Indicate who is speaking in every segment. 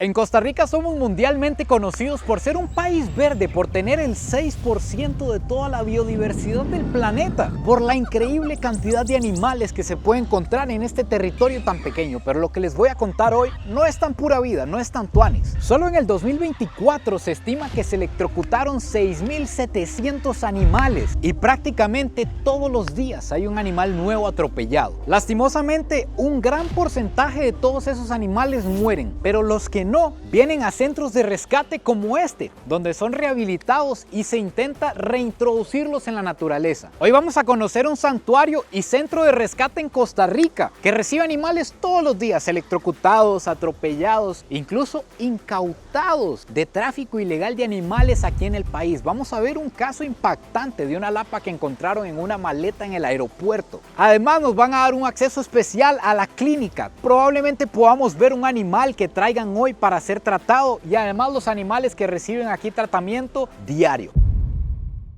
Speaker 1: En Costa Rica somos mundialmente conocidos por ser un país verde, por tener el 6% de toda la biodiversidad del planeta, por la increíble cantidad de animales que se puede encontrar en este territorio tan pequeño. Pero lo que les voy a contar hoy no es tan pura vida, no es tan tuanis. Solo en el 2024 se estima que se electrocutaron 6.700 animales y prácticamente todos los días hay un animal nuevo atropellado. Lastimosamente, un gran porcentaje de todos esos animales mueren, pero los que no, vienen a centros de rescate como este, donde son rehabilitados y se intenta reintroducirlos en la naturaleza. Hoy vamos a conocer un santuario y centro de rescate en Costa Rica que recibe animales todos los días, electrocutados, atropellados, incluso incautados de tráfico ilegal de animales aquí en el país. Vamos a ver un caso impactante de una lapa que encontraron en una maleta en el aeropuerto. Además, nos van a dar un acceso especial a la clínica. Probablemente podamos ver un animal que traigan hoy para ser tratado y además los animales que reciben aquí tratamiento diario.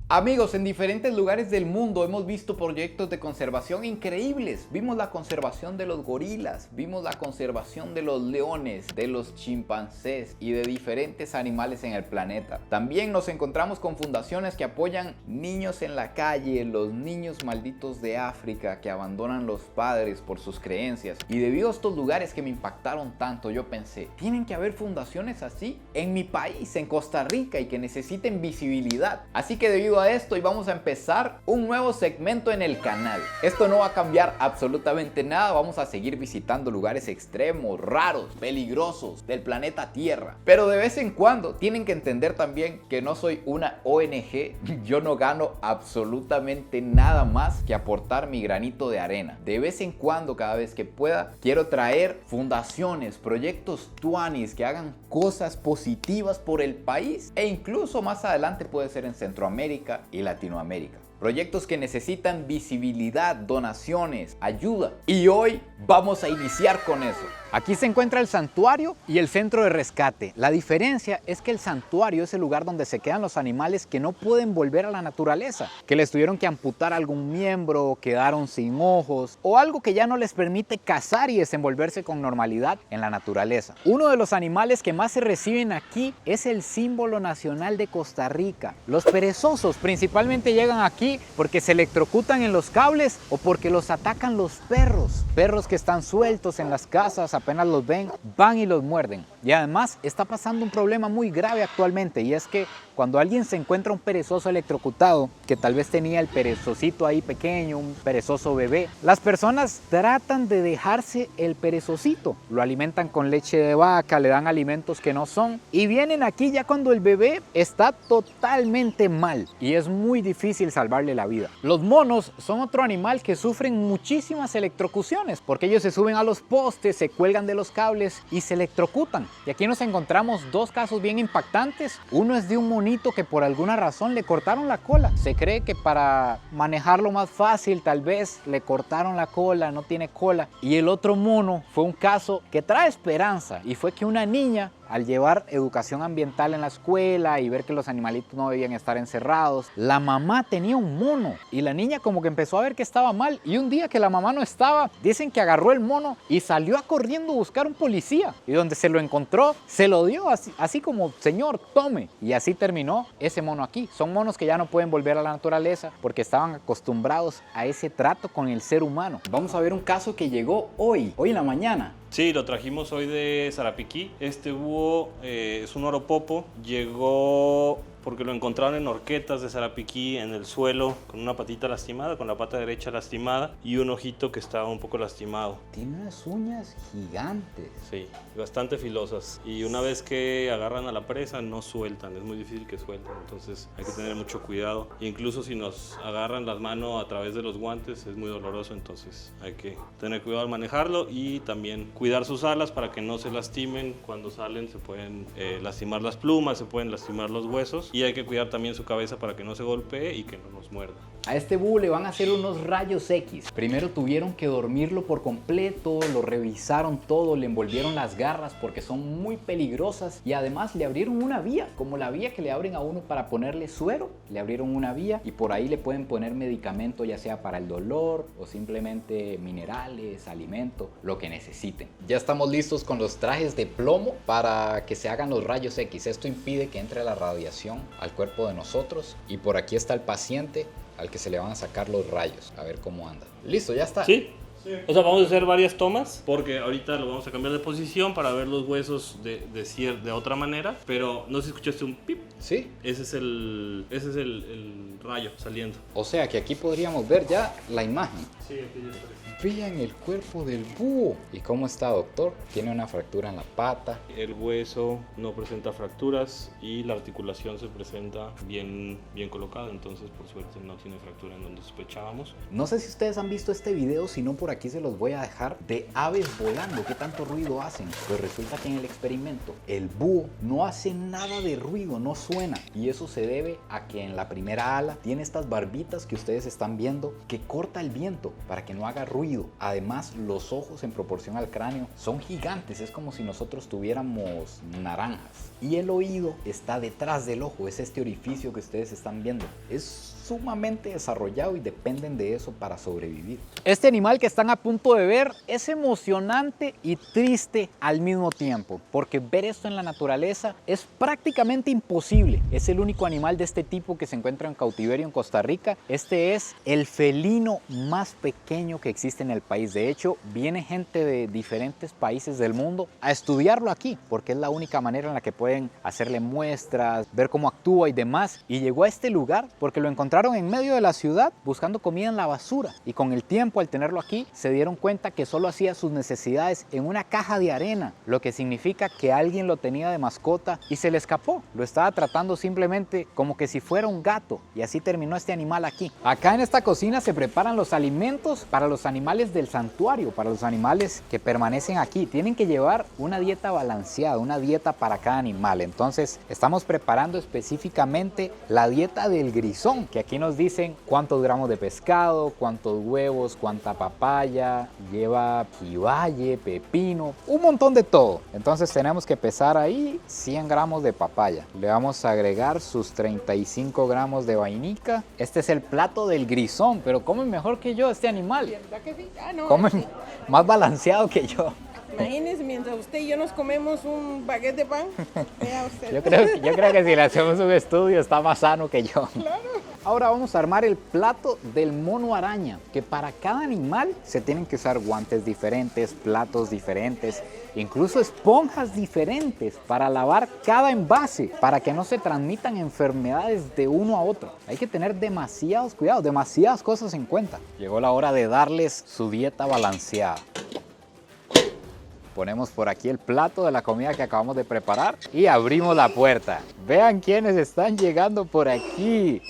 Speaker 1: Amigos, en diferentes lugares del mundo hemos visto proyectos de conservación increíbles. Vimos la conservación de los gorilas, vimos la conservación de los leones, de los chimpancés y de diferentes animales en el planeta. También nos encontramos con fundaciones que apoyan niños en la calle, los niños malditos de África que abandonan los padres por sus creencias. Y debido a estos lugares que me impactaron tanto, yo pensé, tienen que haber fundaciones así en mi país, en Costa Rica, y que necesiten visibilidad. Así que debido a esto, y vamos a empezar un nuevo segmento en el canal. Esto no va a cambiar absolutamente nada, vamos a seguir visitando lugares extremos, raros, peligrosos del planeta Tierra. Pero de vez en cuando tienen que entender también que no soy una ONG, yo no gano absolutamente nada más que aportar mi granito de arena. De vez en cuando, cada vez que pueda, quiero traer fundaciones, proyectos tuanis que hagan cosas positivas por el país e incluso más adelante puede ser en Centroamérica y Latinoamérica. Proyectos que necesitan visibilidad, donaciones, ayuda. Y hoy vamos a iniciar con eso. Aquí se encuentra el santuario y el centro de rescate. La diferencia es que el santuario es el lugar donde se quedan los animales que no pueden volver a la naturaleza, que les tuvieron que amputar algún miembro, quedaron sin ojos o algo que ya no les permite cazar y desenvolverse con normalidad en la naturaleza. Uno de los animales que más se reciben aquí es el símbolo nacional de Costa Rica. Los perezosos principalmente llegan aquí porque se electrocutan en los cables o porque los atacan los perros. Perros que están sueltos en las casas, apenas los ven, van y los muerden. Y además está pasando un problema muy grave actualmente, y es que cuando alguien se encuentra un perezoso electrocutado, que tal vez tenía el perezosito ahí pequeño, un perezoso bebé, las personas tratan de dejarse el perezosito. Lo alimentan con leche de vaca, le dan alimentos que no son, y vienen aquí ya cuando el bebé está totalmente mal y es muy difícil salvarle la vida. Los monos son otro animal que sufren muchísimas electrocuciones porque ellos se suben a los postes, se cuelgan de los cables y se electrocutan. Y aquí nos encontramos dos casos bien impactantes. Uno es de un monito que por alguna razón le cortaron la cola. Se cree que para manejarlo más fácil tal vez le cortaron la cola, no tiene cola. Y el otro mono fue un caso que trae esperanza, y fue que una niña, al llevar educación ambiental en la escuela y ver que los animalitos no debían estar encerrados, la mamá tenía un mono y la niña como que empezó a ver que estaba mal, y un día que la mamá no estaba, dicen que agarró el mono y salió corriendo a buscar un policía, y donde se lo encontró, se lo dio así como, señor, tome, y así terminó ese mono aquí. Son monos que ya no pueden volver a la naturaleza porque estaban acostumbrados a ese trato con el ser humano. Vamos a ver un caso que llegó hoy en la mañana.
Speaker 2: Sí, lo trajimos hoy de Sarapiquí. Este búho es un oropopo. Llegó porque lo encontraron en horquetas de Sarapiquí, en el suelo, con una patita lastimada, con la pata derecha lastimada y un ojito que estaba un poco lastimado.
Speaker 1: Tiene unas uñas gigantes.
Speaker 2: Sí, bastante filosas. Y una vez que agarran a la presa, no sueltan. Es muy difícil que suelten, entonces hay que tener mucho cuidado. E incluso si nos agarran las manos a través de los guantes, es muy doloroso, entonces hay que tener cuidado al manejarlo y también cuidar sus alas para que no se lastimen. Cuando salen se pueden lastimar las plumas, se pueden lastimar los huesos. y hay que cuidar también su cabeza para que no se golpee y que no nos muerda.
Speaker 1: A este búho le van a hacer unos rayos X. Primero tuvieron que dormirlo por completo, lo revisaron todo, le envolvieron las garras porque son muy peligrosas y además le abrieron una vía, como la vía que le abren a uno para ponerle suero, le abrieron una vía y por ahí le pueden poner medicamento, ya sea para el dolor o simplemente minerales, alimento, lo que necesiten. Ya estamos listos con los trajes de plomo para que se hagan los rayos X. Esto impide que entre la radiación al cuerpo de nosotros y por aquí está el paciente al que se le van a sacar los rayos, a ver cómo anda. Listo, ya está.
Speaker 2: Sí. O sea, vamos a hacer varias tomas porque ahorita lo vamos a cambiar de posición para ver los huesos de otra manera, pero no sé si escuchaste un pip.
Speaker 1: Sí.
Speaker 2: Ese es el rayo saliendo.
Speaker 1: O sea que aquí podríamos ver ya la imagen.
Speaker 2: Sí, aquí ya está.
Speaker 1: Vean el cuerpo del búho. ¿Y cómo está, doctor? Tiene una fractura en la pata.
Speaker 2: El hueso no presenta fracturas y la articulación se presenta bien colocada, entonces por suerte no tiene fractura en donde sospechábamos.
Speaker 1: No sé si ustedes han visto este video, si no por aquí se los voy a dejar, de aves volando. ¿Qué tanto ruido hacen? Pues resulta que en el experimento el búho no hace nada de ruido, no suena. Y eso se debe a que en la primera ala tiene estas barbitas que ustedes están viendo que corta el viento para que no haga ruido. Además, los ojos en proporción al cráneo son gigantes, es como si nosotros tuviéramos naranjas. Y el oído está detrás del ojo, es este orificio que ustedes están viendo. Es sumamente desarrollado y dependen de eso para sobrevivir. Este animal que están a punto de ver es emocionante y triste al mismo tiempo, porque ver esto en la naturaleza es prácticamente imposible. Es el único animal de este tipo que se encuentra en cautiverio en Costa Rica. Este es el felino más pequeño que existe en el país. De hecho, viene gente de diferentes países del mundo a estudiarlo aquí, porque es la única manera en la que pueden hacerle muestras, ver cómo actúa y demás. Y llegó a este lugar porque lo encontraron en medio de la ciudad buscando comida en la basura, y con el tiempo, al tenerlo aquí, se dieron cuenta que solo hacía sus necesidades en una caja de arena, lo que significa que alguien lo tenía de mascota y se le escapó. Lo estaba tratando simplemente como que si fuera un gato, y así terminó este animal aquí. Acá en esta cocina se preparan los alimentos para los animales del santuario, para los animales que permanecen aquí. Tienen que llevar una dieta balanceada, una dieta para cada animal. Entonces estamos preparando específicamente la dieta del grisón, que aquí nos dicen cuántos gramos de pescado, cuántos huevos, cuánta papaya, lleva jibaye, pepino, un montón de todo. Entonces tenemos que pesar ahí 100 gramos de papaya. Le vamos a agregar sus 35 gramos de vainica. Este es el plato del grisón, pero come mejor que yo este animal.
Speaker 3: ¿Verdad que sí? Ah, no.
Speaker 1: Come
Speaker 3: Sí.
Speaker 1: más balanceado que yo.
Speaker 3: Imagínese, mientras usted y yo nos comemos un baguette de pan, vea usted.
Speaker 1: Yo creo que si le hacemos un estudio está más sano que yo.
Speaker 3: Claro.
Speaker 1: Ahora vamos a armar el plato del mono araña, que para cada animal se tienen que usar guantes diferentes, platos diferentes, incluso esponjas diferentes para lavar cada envase, para que no se transmitan enfermedades de uno a otro. Hay que tener demasiados cuidados, demasiadas cosas en cuenta. Llegó la hora de darles su dieta balanceada. Ponemos por aquí el plato de la comida que acabamos de preparar y abrimos la puerta. Vean quiénes están llegando por aquí.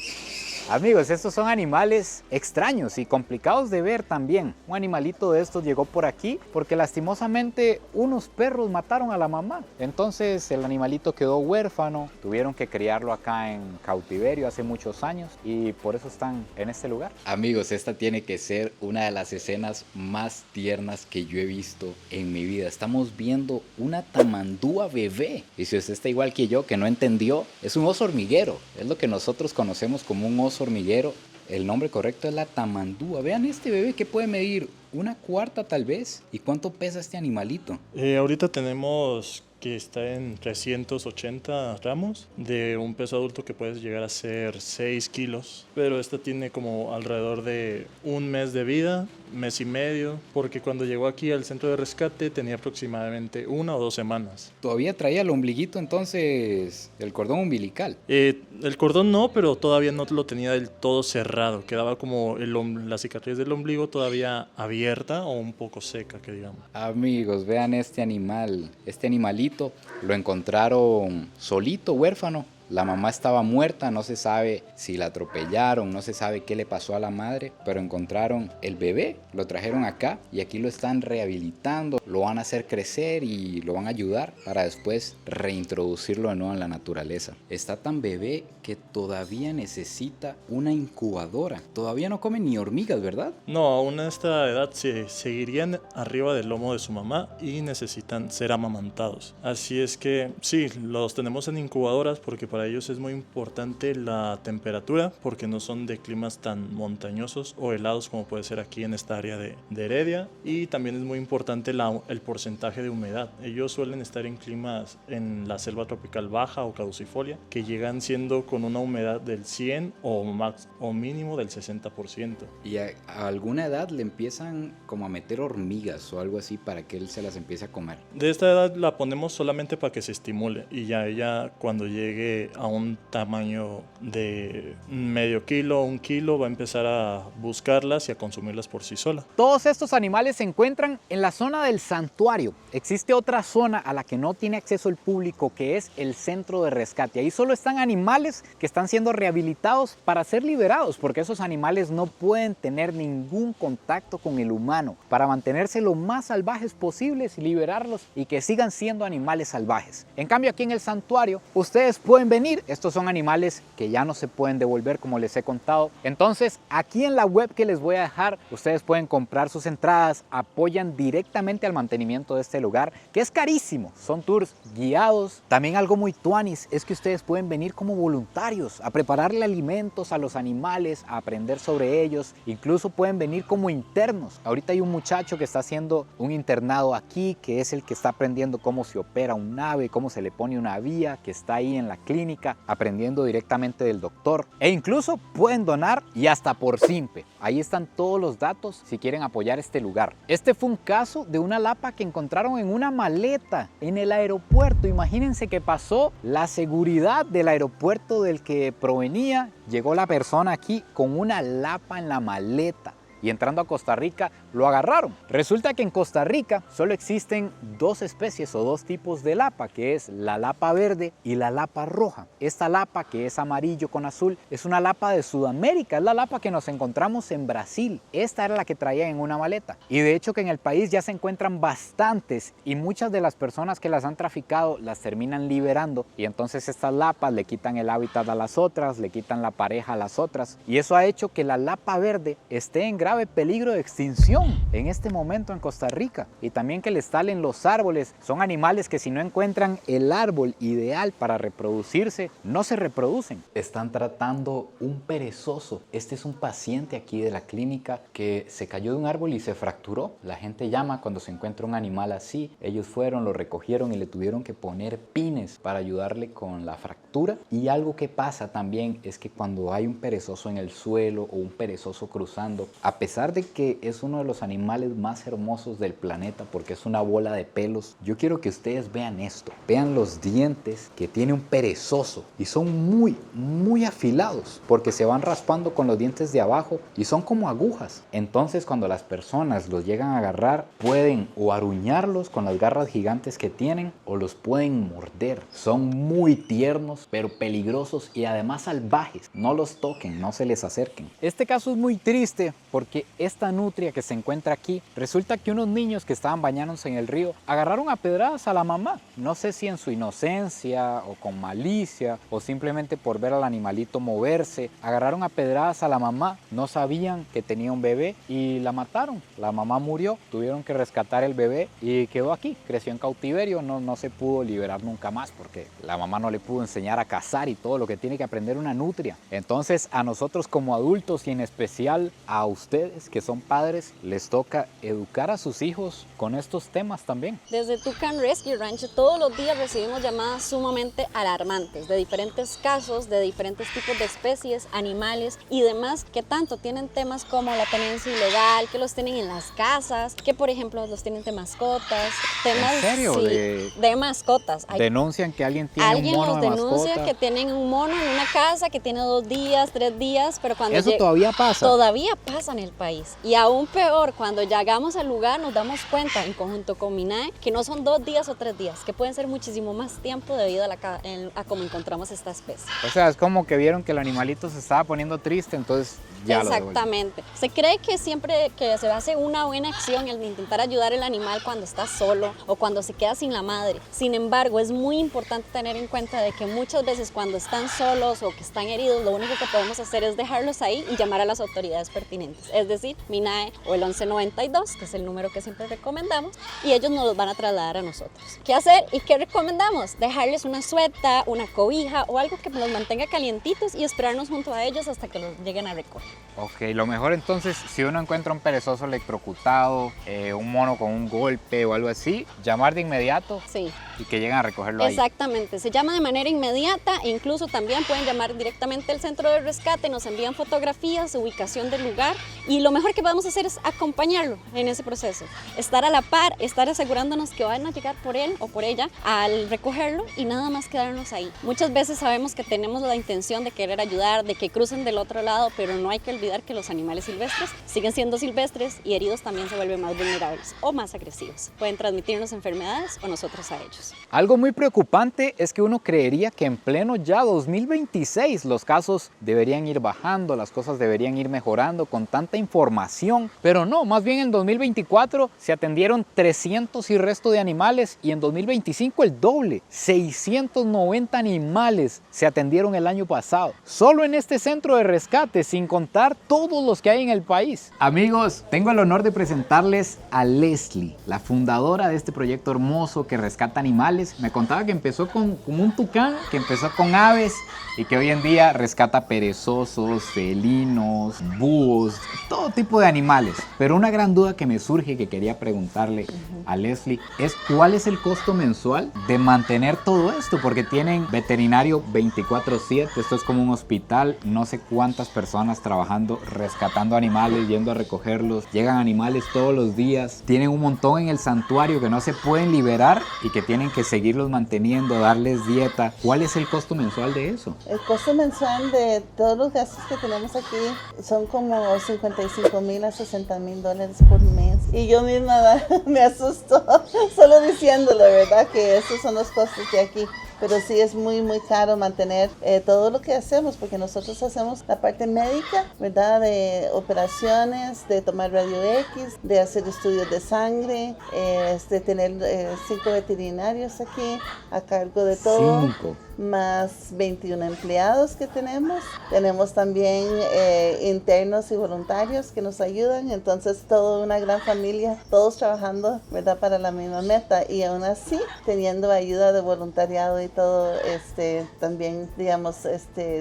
Speaker 1: Amigos, estos son animales extraños y complicados de ver también. Un animalito de estos llegó por aquí porque lastimosamente unos perros mataron a la mamá. Entonces el animalito quedó huérfano, tuvieron que criarlo acá en cautiverio hace muchos años y por eso están en este lugar. Amigos, esta tiene que ser una de las escenas más tiernas que yo he visto en mi vida. Estamos viendo una tamandúa bebé. Y si usted está igual que yo, que no entendió, es un oso hormiguero. Es lo que nosotros conocemos como un oso hormiguero. El nombre correcto es la tamandúa. Vean este bebé que puede medir 1/4 tal vez. ¿Y cuánto pesa este animalito?
Speaker 4: Ahorita tenemos que está en 380 gramos, de un peso adulto que puede llegar a ser 6 kilos, pero esta tiene como alrededor de un mes de vida, mes y medio, porque cuando llegó aquí al centro de rescate tenía aproximadamente 1 o 2 semanas.
Speaker 1: Todavía traía el ombliguito entonces, el cordón umbilical.
Speaker 4: El cordón no, pero todavía no lo tenía del todo cerrado, quedaba como la cicatriz del ombligo todavía abierta o un poco seca, que digamos.
Speaker 1: Amigos, vean este animal, este animalito lo encontraron solito, huérfano.
Speaker 5: La mamá estaba muerta, no se sabe si la atropellaron, no se sabe qué le pasó a la madre, pero encontraron el bebé, lo trajeron acá y aquí lo están rehabilitando, lo van a hacer crecer y lo van a ayudar para después reintroducirlo de nuevo en la naturaleza. Está tan bebé que todavía necesita una incubadora. Todavía no come ni hormigas, ¿verdad?
Speaker 4: No, aún a esta edad se seguirían arriba del lomo de su mamá y necesitan ser amamantados. Así es que sí, los tenemos en incubadoras porque para ellos es muy importante la temperatura, porque no son de climas tan montañosos o helados como puede ser aquí en esta área de Heredia, y también es muy importante el porcentaje de humedad. Ellos suelen estar en climas en la selva tropical baja o caducifolia que llegan siendo con una humedad del 100 o mínimo del 60%.
Speaker 5: Y a alguna edad le empiezan como a meter hormigas o algo así para que él se las empiece a comer.
Speaker 4: De esta edad la ponemos solamente para que se estimule, y ya ella cuando llegue a un tamaño de medio kilo o 1 kilo va a empezar a buscarlas y a consumirlas por sí sola.
Speaker 1: Todos estos animales se encuentran en la zona del santuario. Existe otra zona a la que no tiene acceso el público, que es el centro de rescate. Ahí solo están animales que están siendo rehabilitados para ser liberados, porque esos animales no pueden tener ningún contacto con el humano, para mantenerse lo más salvajes posibles y liberarlos y que sigan siendo animales salvajes. En cambio, aquí en el santuario ustedes pueden venir. Estos son animales que ya no se pueden devolver, como les he contado. Entonces, aquí en la web que les voy a dejar, ustedes pueden comprar sus entradas, apoyan directamente al mantenimiento de este lugar, que es carísimo. Son tours guiados. También algo muy tuanis es que ustedes pueden venir como voluntarios a prepararle alimentos a los animales, a aprender sobre ellos. Incluso pueden venir como internos. Ahorita hay un muchacho que está haciendo un internado aquí, que es el que está aprendiendo cómo se opera un ave, cómo se le pone una vía, que está ahí en la clínica aprendiendo directamente del doctor. E incluso pueden donar, y hasta por simpe. Ahí están todos los datos si quieren apoyar este lugar. Este fue un caso de una lapa que encontraron en una maleta en el aeropuerto. Imagínense que pasó la seguridad del aeropuerto del que provenía. Llegó la persona aquí con una lapa en la maleta. Y entrando a Costa Rica lo agarraron. Resulta que en Costa Rica solo existen 2 especies o 2 tipos de lapa, que es la lapa verde y la lapa roja. Esta lapa, que es amarillo con azul, es una lapa de Sudamérica, es la lapa que nos encontramos en Brasil. Esta era la que traían en una maleta. Y de hecho que en el país ya se encuentran bastantes, y muchas de las personas que las han traficado las terminan liberando, y entonces estas lapas le quitan el hábitat a las otras, le quitan la pareja a las otras, y eso ha hecho que la lapa verde esté en grave peligro de extinción en este momento en Costa Rica. Y también que les talen los árboles. Son animales que si no encuentran el árbol ideal para reproducirse, no se reproducen. Están tratando un perezoso. Este es un paciente aquí de la clínica que se cayó de un árbol y se fracturó. La gente llama cuando se encuentra un animal así. Ellos fueron, lo recogieron y le tuvieron que poner pines para ayudarle con la fractura. Y algo que pasa también es que cuando hay un perezoso en el suelo o un perezoso cruzando, a pesar de que es uno de los animales más hermosos del planeta porque es una bola de pelos, yo quiero que ustedes vean esto. Vean los dientes que tiene un perezoso, y son muy afilados porque se van raspando con los dientes de abajo y son como agujas. Entonces cuando las personas los llegan a agarrar, pueden o aruñarlos con las garras gigantes que tienen, o los pueden morder. Son muy tiernos pero peligrosos y además salvajes. No los toquen, no se les acerquen. Este caso es muy triste porque esta nutria que se encuentra aquí, resulta que unos niños que estaban bañándose en el río agarraron a pedradas a la mamá. No sé si en su inocencia o con malicia o simplemente por ver al animalito moverse, agarraron a pedradas a la mamá. No sabían que tenía un bebé y la mataron. La mamá murió, tuvieron que rescatar el bebé y quedó aquí, creció en cautiverio. No se pudo liberar nunca más porque la mamá no le pudo enseñar a cazar y todo lo que tiene que aprender una nutria. Entonces a nosotros como adultos, y en especial a ustedes que son padres, les toca educar a sus hijos con estos temas también.
Speaker 6: Desde Tucán Rescue Ranch todos los días recibimos llamadas sumamente alarmantes de diferentes casos, de diferentes tipos de especies, animales y demás, que tanto tienen temas como la tenencia ilegal, que los tienen en las casas, que por ejemplo los tienen de mascotas. Temas,
Speaker 1: ¿en serio?
Speaker 6: Sí, de mascotas.
Speaker 1: Denuncian que alguien tiene un mono de mascota.
Speaker 6: Alguien nos denuncia que tienen un mono en una casa que tiene 2 días, 3 días, pero cuando
Speaker 1: ¿eso todavía pasa?
Speaker 6: Todavía pasa en el país. Y aún peor, cuando llegamos al lugar nos damos cuenta, en conjunto con MINAE, que no son 2 días o 3 días, que pueden ser muchísimo más tiempo debido a cómo encontramos esta especie.
Speaker 1: O sea, es como que vieron que el animalito se estaba poniendo triste, entonces ya lo devuelven.
Speaker 6: Exactamente. Se cree que siempre que se hace una buena acción el intentar ayudar al animal cuando está solo o cuando se queda sin la madre. Sin embargo, es muy importante tener en cuenta de que muchas veces cuando están solos o que están heridos, lo único que podemos hacer es dejarlos ahí y llamar a las autoridades pertinentes, es decir, MINAE o el 1192, que es el número que siempre recomendamos, y ellos nos los van a trasladar a nosotros. ¿Qué hacer y qué recomendamos? Dejarles una sueta, una cobija o algo que los mantenga calientitos y esperarnos junto a ellos hasta que los lleguen a recoger.
Speaker 1: Ok, lo mejor entonces, si uno encuentra un perezoso electrocutado, un mono con un golpe o algo así, llamar de inmediato
Speaker 6: Sí.
Speaker 1: y que lleguen a recogerlo ahí.
Speaker 6: Exactamente, se llama de manera inmediata e incluso también pueden llamar directamente al centro de rescate, nos envían fotografías, ubicación del lugar y lo mejor que podemos hacer es acompañarlo en ese proceso, estar a la par, estar asegurándonos que van a llegar por él o por ella al recogerlo y nada más quedarnos ahí. Muchas veces sabemos que tenemos la intención de querer ayudar, de que crucen del otro lado, pero no hay que olvidar que los animales silvestres siguen siendo silvestres y heridos también se vuelven más vulnerables o más agresivos. Pueden transmitirnos enfermedades o nosotros a ellos.
Speaker 1: Algo muy preocupante es que uno creería que en pleno ya 2026 los casos deberían ir bajando, las cosas deberían ir mejorando con tanta información, pero no, más bien en 2024 se atendieron 300 y resto de animales y en 2025 el doble, 690 animales se atendieron el año pasado, solo en este centro de rescate, sin contar todos los que hay en el país. Amigos, tengo el honor de presentarles a Leslie, la fundadora de este proyecto hermoso que rescata animales. Me contaba que empezó con un tucán, que empezó con aves y que hoy en día rescata perezosos, felinos, búhos, todo tipo de animales. Pero una gran duda que me surge y que quería preguntarle a Leslie es ¿cuál es el costo mensual de mantener todo esto? Porque tienen veterinario 24/7, esto es como un hospital, no sé cuántas personas trabajando, rescatando animales, yendo a recogerlos, llegan animales todos los días, tienen un montón en el santuario que no se pueden liberar y que tienen que seguirlos manteniendo, darles dieta. ¿Cuál es el costo mensual de eso?
Speaker 7: El costo mensual de todos los gastos que tenemos aquí son como 55,000 a 60,000 dólares por mes. Y yo misma me asusto solo diciéndolo, ¿verdad? Que esos son los costos de aquí. Pero sí es muy, muy caro mantener todo lo que hacemos, porque nosotros hacemos la parte médica, ¿verdad? De operaciones, de tomar radio X, de hacer estudios de sangre, de tener 5 veterinarios aquí a cargo de todo.
Speaker 1: 5.
Speaker 7: Más 21 empleados que tenemos. Tenemos también internos y voluntarios que nos ayudan. Entonces, toda una gran familia, todos trabajando, ¿verdad? Para la misma meta. Y aún así, teniendo ayuda de voluntariado y todo, también, digamos,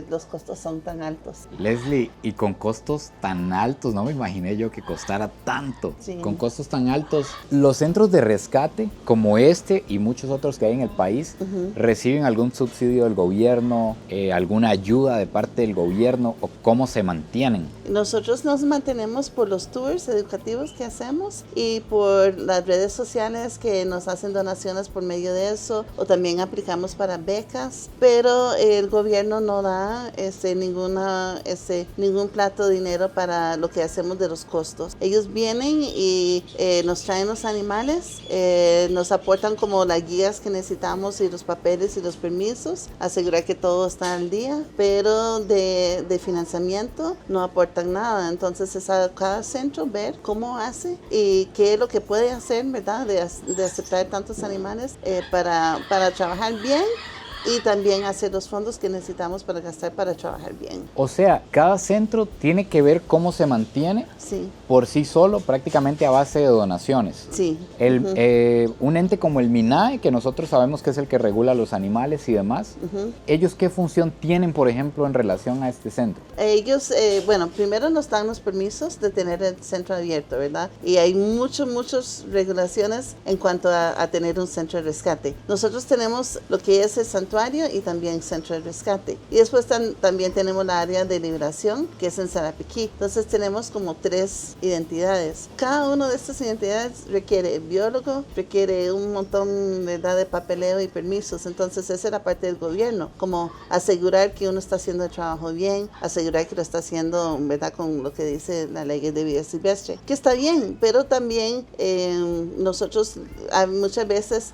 Speaker 7: los costos son tan altos.
Speaker 1: Leslie, y con costos tan altos, no me imaginé yo que costara tanto.
Speaker 7: Sí.
Speaker 1: Con costos tan altos, los centros de rescate como este y muchos otros que hay en el país, ¿reciben algún subsidio del gobierno, alguna ayuda de parte del gobierno o cómo se mantienen?
Speaker 7: Nosotros nos mantenemos por los tours educativos que hacemos y por las redes sociales que nos hacen donaciones por medio de eso, o también aplicamos para becas, pero el gobierno no da ningún plato de dinero para lo que hacemos de los costos. Ellos vienen y nos traen los animales, nos aportan como las guías que necesitamos y los papeles y los permisos, asegurar que todo está al día, pero de financiamiento no aportan nada. Entonces es a cada centro ver cómo hace y qué es lo que puede hacer, ¿verdad? De aceptar tantos animales para trabajar bien y también hacer los fondos que necesitamos para gastar para trabajar bien.
Speaker 1: O sea, cada centro tiene que ver cómo se mantiene
Speaker 7: Sí.
Speaker 1: por sí solo, prácticamente a base de donaciones.
Speaker 7: Sí.
Speaker 1: Un ente como el MINAE, que nosotros sabemos que es el que regula los animales y demás, ¿ellos qué función tienen, por ejemplo, en relación a este centro?
Speaker 7: Ellos, primero nos dan los permisos de tener el centro abierto, ¿verdad? Y hay muchas regulaciones en cuanto a tener un centro de rescate. Nosotros tenemos lo que es el santuario santuario y también centro de rescate. Y después también tenemos la área de liberación, que es en Sarapiquí. Entonces tenemos como 3 identidades. Cada una de estas identidades requiere biólogo, requiere un montón de papeleo y permisos. Entonces esa es la parte del gobierno, como asegurar que uno está haciendo el trabajo bien, asegurar que lo está haciendo, ¿verdad?, con lo que dice la ley de vida silvestre, que está bien, pero también nosotros muchas veces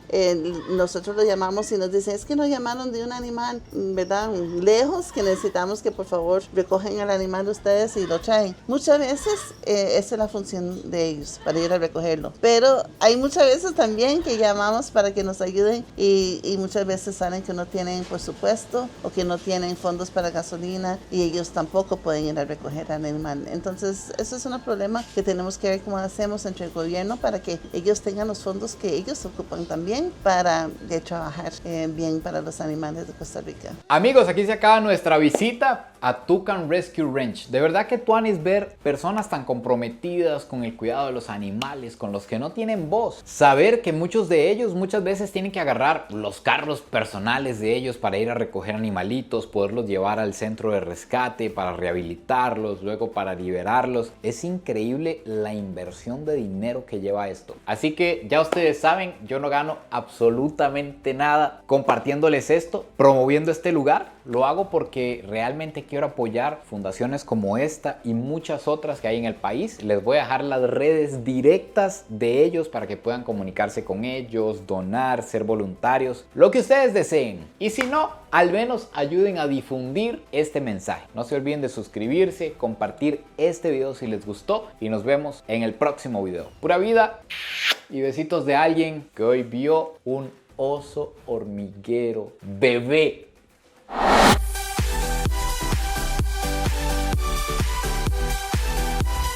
Speaker 7: nosotros lo llamamos y nos dicen, es que nos llamaron de un animal, ¿verdad?, lejos, que necesitamos que por favor recogen al animal ustedes y lo traen. Muchas veces esa es la función de ellos, para ir a recogerlo, pero hay muchas veces también que llamamos para que nos ayuden y muchas veces saben que no tienen presupuesto o que no tienen fondos para gasolina y ellos tampoco pueden ir a recoger al animal. Entonces eso es un problema que tenemos que ver cómo hacemos entre el gobierno para que ellos tengan los fondos que ellos ocupan también para trabajar bien para los animales de Costa Rica.
Speaker 1: Amigos, aquí se acaba nuestra visita a Tucan Rescue Ranch. De verdad que tuanis ver personas tan comprometidas con el cuidado de los animales, con los que no tienen voz. Saber que muchos de ellos muchas veces tienen que agarrar los carros personales de ellos para ir a recoger animalitos, poderlos llevar al centro de rescate para rehabilitarlos, luego para liberarlos. Es increíble la inversión de dinero que lleva esto. Así que ya ustedes saben, yo no gano absolutamente nada compartiéndoles esto, promoviendo este lugar. Lo hago porque realmente quiero apoyar fundaciones como esta y muchas otras que hay en el país. Les voy a dejar las redes directas de ellos para que puedan comunicarse con ellos, donar, ser voluntarios, lo que ustedes deseen. Y si no, al menos ayuden a difundir este mensaje. No se olviden de suscribirse, compartir este video si les gustó y nos vemos en el próximo video. Pura vida y besitos de alguien que hoy vio un oso hormiguero bebé.